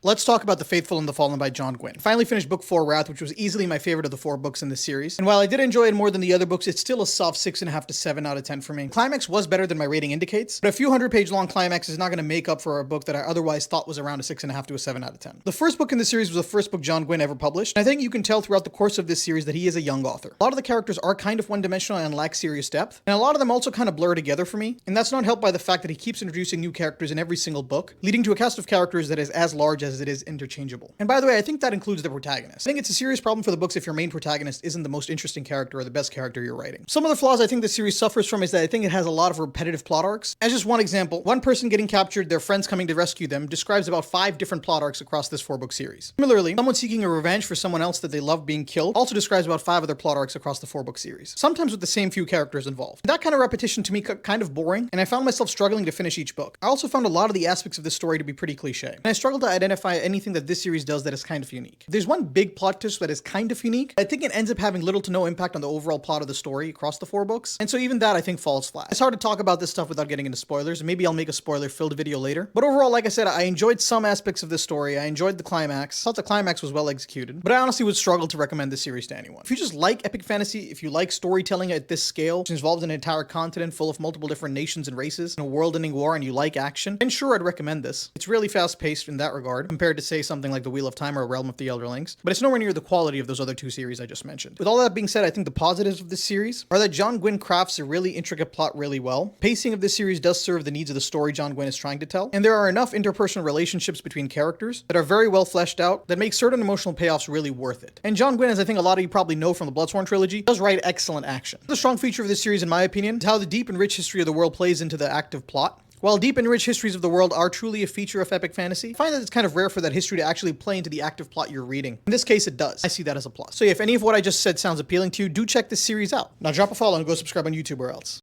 Let's talk about The Faithful and the Fallen by John Gwynne. Finally finished book 4, Wrath, which was easily my favorite of the 4 books in this series. And while I did enjoy it more than the other books, it's still a soft 6.5 to 7 out of 10 for me. Climax was better than my rating indicates, but a few 100-page long climax is not going to make up for a book that I otherwise thought was around a 6.5 to a 7 out of 10. The first book in the series was the first book John Gwynne ever published, and I think you can tell throughout the course of this series that he is a young author. A lot of the characters are kind of one-dimensional and lack serious depth, and a lot of them also kind of blur together for me, and that's not helped by the fact that he keeps introducing new characters in every single book, leading to a cast of characters that is as large as it is interchangeable. And by the way, I think that includes the protagonist. I think it's a serious problem for the books if your main protagonist isn't the most interesting character or the best character you're writing. Some of the flaws I think the series suffers from is that I think it has a lot of repetitive plot arcs. As just one example, one person getting captured, their friends coming to rescue them, describes about 5 different plot arcs across this 4-book series. Similarly, someone seeking a revenge for someone else that they love being killed also describes about 5 other plot arcs across the 4-book series, sometimes with the same few characters involved. That kind of repetition to me got kind of boring, and I found myself struggling to finish each book. I also found a lot of the aspects of this story to be pretty cliche, and I struggled to identify anything that this series does that is kind of unique. There's one big plot twist that is kind of unique. I think it ends up having little to no impact on the overall plot of the story across the 4 books, and so even that I think falls flat. It's hard to talk about this stuff without getting into spoilers, and maybe I'll make a spoiler-filled video later. But overall, like I said, I enjoyed some aspects of this story. I enjoyed the climax. Thought the climax was well executed, but I honestly would struggle to recommend this series to anyone. If you just like epic fantasy, if you like storytelling at this scale, which involves an entire continent full of multiple different nations and races, and a world-ending war, and you like action, then sure, I'd recommend this. It's really fast-paced in that regard, compared to, say, something like The Wheel of Time or Realm of the Elder Links, but it's nowhere near the quality of those other 2 series I just mentioned. With all that being said, I think the positives of this series are that John Gwynne crafts a really intricate plot really well. Pacing of this series does serve the needs of the story John Gwynne is trying to tell, and there are enough interpersonal relationships between characters that are very well fleshed out that make certain emotional payoffs really worth it. And John Gwynne, as I think a lot of you probably know from the Bloodsworn trilogy, does write excellent action. The strong feature of this series, in my opinion, is how the deep and rich history of the world plays into the active plot. While deep and rich histories of the world are truly a feature of epic fantasy, I find that it's kind of rare for that history to actually play into the active plot you're reading. In this case, it does. I see that as a plus. So yeah, if any of what I just said sounds appealing to you, do check this series out. Now drop a follow and go subscribe on YouTube or else.